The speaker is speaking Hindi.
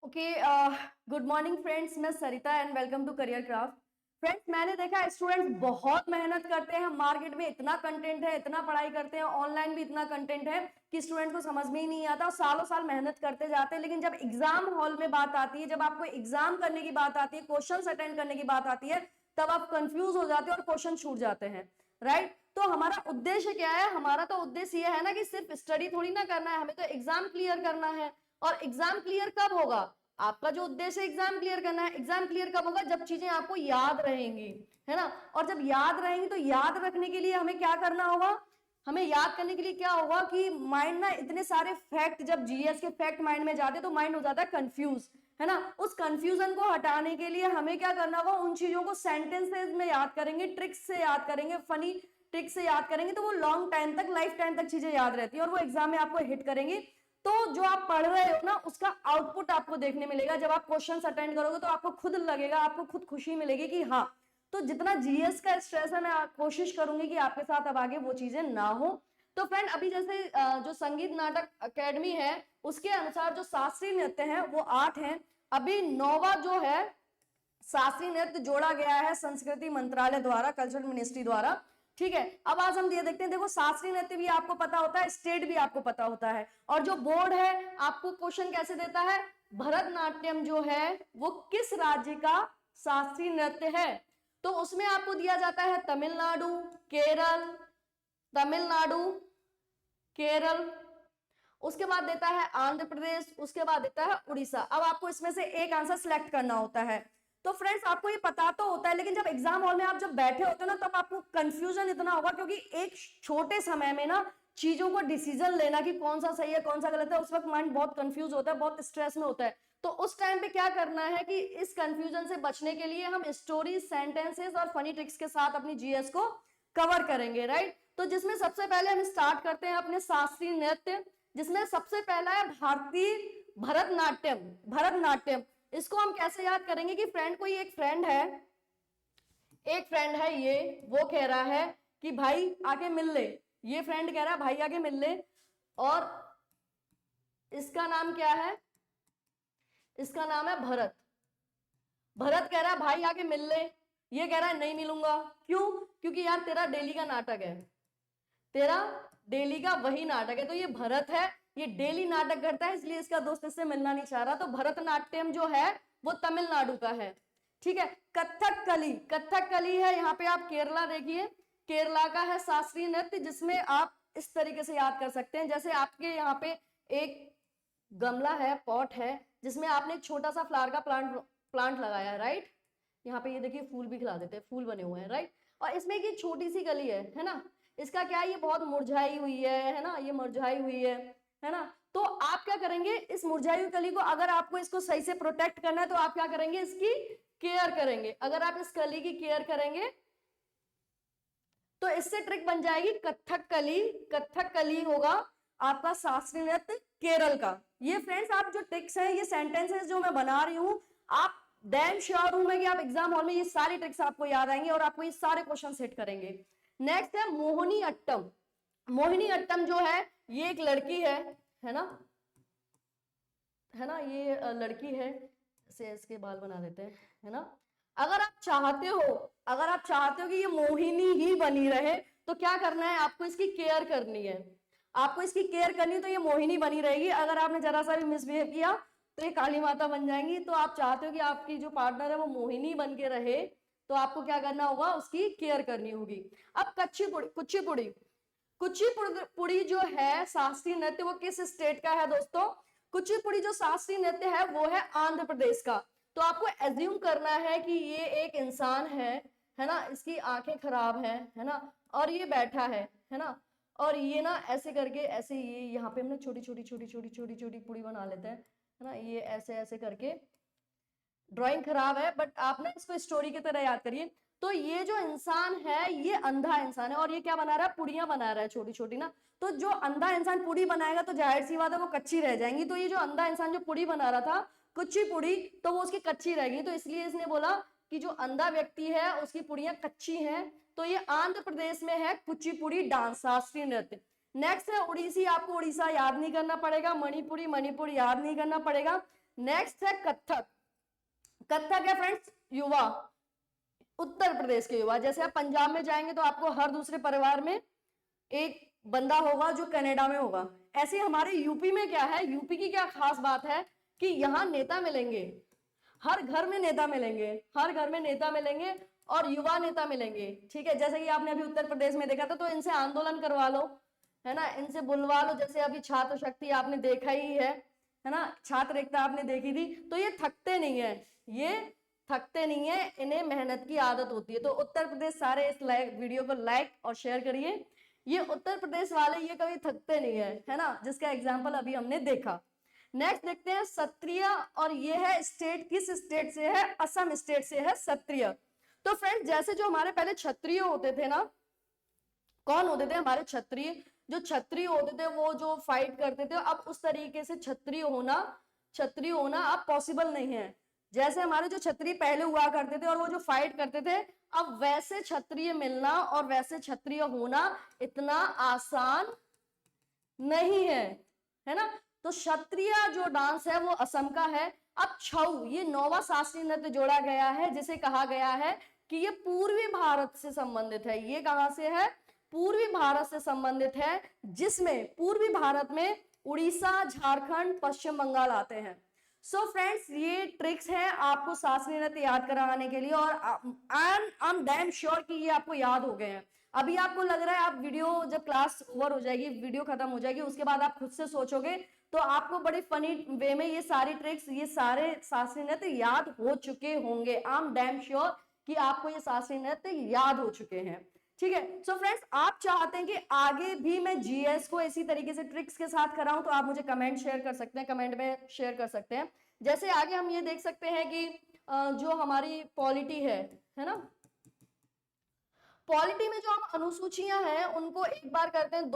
ओके, गुड मॉर्निंग फ्रेंड्स, मैं Sarita and welcome to Career Craft. Friends, मैंने देखा स्टूडेंट्स बहुत मेहनत करते हैं। मार्केट में इतना कंटेंट है, इतना पढ़ाई करते हैं, ऑनलाइन भी इतना कंटेंट है कि स्टूडेंट को समझ में ही नहीं आता। सालों साल मेहनत करते जाते हैं, लेकिन जब एग्जाम हॉल में बात आती है, जब आपको एग्जाम करने की बात आती है, क्वेश्चन अटेंड करने की बात आती है, तब आप कंफ्यूज हो जाते हैं और क्वेश्चन छूट जाते हैं। राइट? तो हमारा उद्देश्य क्या है? हमारा तो उद्देश्य ये है ना कि सिर्फ स्टडी थोड़ी ना करना है, हमें तो एग्जाम क्लियर करना है। और एग्जाम क्लियर कब होगा? आपका जो उद्देश्य है एग्जाम क्लियर करना है। एग्जाम क्लियर कब होगा? जब चीजें आपको याद रहेंगी, है ना। और जब याद रहेंगी तो याद रखने के लिए हमें क्या करना होगा? हमें याद करने के लिए क्या होगा कि माइंड ना इतने सारे फैक्ट, जब जीएस के फैक्ट माइंड में जाते तो माइंड हो जाता है कंफ्यूज, है ना। उस कंफ्यूजन को हटाने के लिए हमें क्या करना होगा? उन चीजों को सेंटेंसेस में याद करेंगे, ट्रिक्स से याद करेंगे, फनी ट्रिक्स से याद करेंगे, तो वो लॉन्ग टाइम तक, लाइफ टाइम तक चीजें याद रहती है और वो एग्जाम में आपको हिट करेंगी। तो जो आप पढ़ रहे हो ना, उसका आउटपुट आपको देखने मिलेगा। जब आप क्वेश्चंस अटेंड करोगे तो आपको खुद लगेगा, आपको खुद खुशी मिलेगी कि हाँ, तो जितना जीएस का स्ट्रेस है, मैं कोशिश करूंगी कि आपके साथ अब आगे वो चीजें ना हो। तो फ्रेंड, अभी जैसे जो संगीत नाटक अकेडमी है, उसके अनुसार जो शास्त्रीय नृत्य है वो 8 हैं। अभी 9वां जो है शास्त्रीय नृत्य जोड़ा गया है संस्कृति मंत्रालय द्वारा, कल्चरल मिनिस्ट्री द्वारा। ठीक है, अब आज हम ये देखते हैं। देखो, शास्त्रीय नृत्य भी आपको पता होता है, स्टेट भी आपको पता होता है, और जो बोर्ड है आपको क्वेश्चन कैसे देता है? भरतनाट्यम जो है वो किस राज्य का शास्त्रीय नृत्य है? तो उसमें आपको दिया जाता है तमिलनाडु, केरल, तमिलनाडु, केरल, उसके बाद देता है आंध्र प्रदेश, उसके बाद देता है उड़ीसा। अब आपको इसमें से एक आंसर सिलेक्ट करना होता है। तो फ्रेंड्स, आपको ये पता तो होता है, लेकिन जब एग्जाम हॉल में आप जब बैठे होते हो ना, तब आपको कंफ्यूजन इतना होगा, क्योंकि एक छोटे समय में ना चीजों को डिसीजन लेना कि कौन सा सही है कौन सा गलत है, उस वक्त माइंड बहुत कंफ्यूज होता है, बहुत स्ट्रेस में होता है। तो उस टाइम पे क्या करना है कि इस कंफ्यूजन से बचने के लिए हम स्टोरी, सेंटेंसेस और फनी ट्रिक्स के साथ अपनी जीएस को कवर करेंगे। राइट? तो जिसमें सबसे पहले हम स्टार्ट करते हैं अपने शास्त्रीय नृत्य, जिसमें सबसे पहला है भारतीय भरतनाट्यम। भरतनाट्यम, इसको हम कैसे याद करेंगे कि फ्रेंड, कोई एक फ्रेंड है, ये वो कह रहा है कि भाई आके मिल ले। ये फ्रेंड कह रहा है भाई आके मिल ले, और इसका नाम क्या है? इसका नाम है भरत। भरत कह रहा है भाई आके मिल ले, ये कह रहा है नहीं मिलूंगा। क्यों? क्योंकि यार तेरा डेली का नाटक है, तेरा डेली का वही नाटक है। तो ये भरत है, ये डेली नाटक करता है, इसलिए इसका दोस्त इससे मिलना नहीं चाह रहा। तो भरतनाट्यम जो है वो तमिलनाडु का है। ठीक है। कथकली, कथकली है, यहाँ पे आप केरला देखिए, केरला का है शास्त्रीय नृत्य, जिसमें आप इस तरीके से याद कर सकते हैं। जैसे आपके यहाँ पे एक गमला है, पॉट है, जिसमें आपने एक छोटा सा फ्लावर का प्लांट लगाया है। राइट? यहाँ पे ये देखिए फूल भी खिला देते हैं, फूल बने हुए हैं। राइट? और इसमें एक छोटी सी कली है ना, इसका क्या है? ये बहुत मुरझाई हुई है ना, ये मुरझाई हुई है ना। तो आप क्या करेंगे? इस मुरझाई हुई कली को, अगर आपको इसको सही से प्रोटेक्ट करना है, तो आप क्या करेंगे? इसकी केयर करेंगे। अगर आप इस कली की केयर करेंगे तो इससे ट्रिक बन जाएगी कथकली। कथकली होगा आपका शास्त्रीय नृत्य केरल का। ये फ्रेंड्स, आप जो ट्रिक्स हैं, ये सेंटेंसेस जो मैं बना रही हूं, आप डैम श्योर हूं मैं कि आप एग्जाम हॉल में ये सारी ट्रिक्स आपको याद आएंगे और आपको ये सारे क्वेश्चन सेट करेंगे। नेक्स्ट है मोहिनी अट्टम। मोहिनी अट्टम जो है, ये एक लड़की है ना, है ना, ये लड़की है, इसे इसके बाल बना देते हैं, है ना। अगर आप चाहते हो, अगर आप चाहते हो कि ये मोहिनी ही बनी रहे, तो क्या करना है? आपको इसकी केयर करनी है। आपको इसकी केयर करनी है तो ये मोहिनी बनी रहेगी। अगर आपने जरा सा भी मिसबिहेव किया तो ये काली माता बन जाएंगी। तो आप चाहते हो कि आपकी जो पार्टनर है वो मोहिनी बन के रहे, तो आपको क्या करना होगा? उसकी केयर करनी होगी। अब कुचिपुड़ी, कुचिपुड़ी, कुचिपुड़ी जो है शास्त्रीय नृत्य, वो किस स्टेट का है दोस्तों? कुचिपुड़ी जो शास्त्रीय नृत्य है वो है आंध्र प्रदेश का। तो आपको एज्यूम करना है कि ये एक इंसान है ना, इसकी आंखें खराब है ना, और ये बैठा है ना, और ये ना ऐसे करके, ऐसे ये यहाँ पे हमने छोटी छोटी छोटी छोटी छोटी छोटी पुड़ी बना लेते हैं, है ना, ये ऐसे ऐसे करके। ड्राइंग खराब है, बट आप ना इसको स्टोरी की तरह याद करिए। तो ये जो इंसान है, ये अंधा इंसान है, और ये क्या बना रहा है? पुड़ियां बना रहा है छोटी छोटी ना। तो जो अंधा इंसान पुड़ी बनाएगा तो जाहिर सी बात है वो कच्ची रह जाएंगी। तो ये जो अंधा इंसान जो पुड़ी बना रहा था, कुच्ची पुड़ी, तो वो उसकी कच्ची रहेगी। तो इसलिए इसने बोला कि जो अंधा व्यक्ति है उसकी पुड़ियां कच्ची हैं। तो ये आंध्र प्रदेश में है कुचिपुड़ी डांस, शास्त्रीय नृत्य। नेक्स्ट है उड़ीसी। आपको उड़ीसा याद नहीं करना पड़ेगा। मणिपुरी, मणिपुर याद नहीं करना पड़ेगा। नेक्स्ट है कथक। कथक है फ्रेंड्स युवा, उत्तर प्रदेश के युवा। जैसे आप पंजाब में जाएंगे तो आपको हर दूसरे परिवार में एक बंदा होगा जो कनाडा में होगा। ऐसे हमारे यूपी में क्या है, यूपी की क्या खास बात है कि यहाँ नेता मिलेंगे, हर घर में नेता मिलेंगे, हर घर में नेता मिलेंगे और युवा नेता मिलेंगे। ठीक है, जैसे कि आपने अभी उत्तर प्रदेश में देखा था, तो इनसे आंदोलन करवा लो, है ना, इनसे बुलवा लो। जैसे अभी छात्र शक्ति आपने देखा ही है ना, छात्र एकता आपने देखी थी। तो ये थकते नहीं है, ये थकते नहीं है, इन्हें मेहनत की आदत होती है। तो उत्तर प्रदेश सारे इस वीडियो को लाइक और शेयर करिए। ये उत्तर प्रदेश वाले ये कभी थकते नहीं है ना, जिसका एग्जाम्पल अभी हमने देखा। नेक्स्ट देखते हैं क्षत्रिय, और ये है स्टेट, किस स्टेट से है, असम स्टेट से है क्षत्रिय। तो फ्रेंड्स जैसे जो हमारे पहले क्षत्रिय होते थे ना, कौन होते थे हमारे क्षत्रिय, जो क्षत्रिय होते थे वो जो फाइट करते थे, अब उस तरीके से क्षत्रिय होना अब पॉसिबल नहीं है। जैसे हमारे जो क्षत्रिय पहले हुआ करते थे और वो जो फाइट करते थे, अब वैसे क्षत्रिय मिलना और वैसे क्षत्रिय होना इतना आसान नहीं है ना। तो क्षत्रिय जो डांस है वो असम का है। अब छऊ, ये नौवां शास्त्रीय नृत्य जोड़ा गया है, जिसे कहा गया है कि ये पूर्वी भारत से संबंधित है। ये कहां से है, पूर्वी भारत से संबंधित है, जिसमें पूर्वी भारत में उड़ीसा, झारखंड, पश्चिम बंगाल आते हैं। सो फ्रेंड्स ये ट्रिक्स है आपको शास्त्रीय नृत्य याद कराने के लिए, और आई एम डैम श्योर कि ये आपको याद हो गए हैं। अभी आपको लग रहा है, आप वीडियो जब क्लास ओवर हो जाएगी, वीडियो खत्म हो जाएगी, उसके बाद आप खुद से सोचोगे तो आपको बड़े फनी वे में ये सारी ट्रिक्स, ये सारे शास्त्रीय नृत्य याद हो चुके होंगे। आई एम डैम श्योर कि आपको ये शास्त्रीय नृत्य याद हो चुके हैं। ठीक है, सो फ्रेंड्स आप चाहते हैं कि आगे भी मैं जीएस को इसी तरीके से ट्रिक्स के साथ कराऊं, तो आप मुझे कमेंट शेयर कर सकते हैं, कमेंट में शेयर कर सकते हैं। जैसे आगे हम ये देख सकते हैं कि जो हमारी पॉलिटी है ना, पॉलिटी में जो हम अनुसूचियां हैं उनको एक बार करते हैं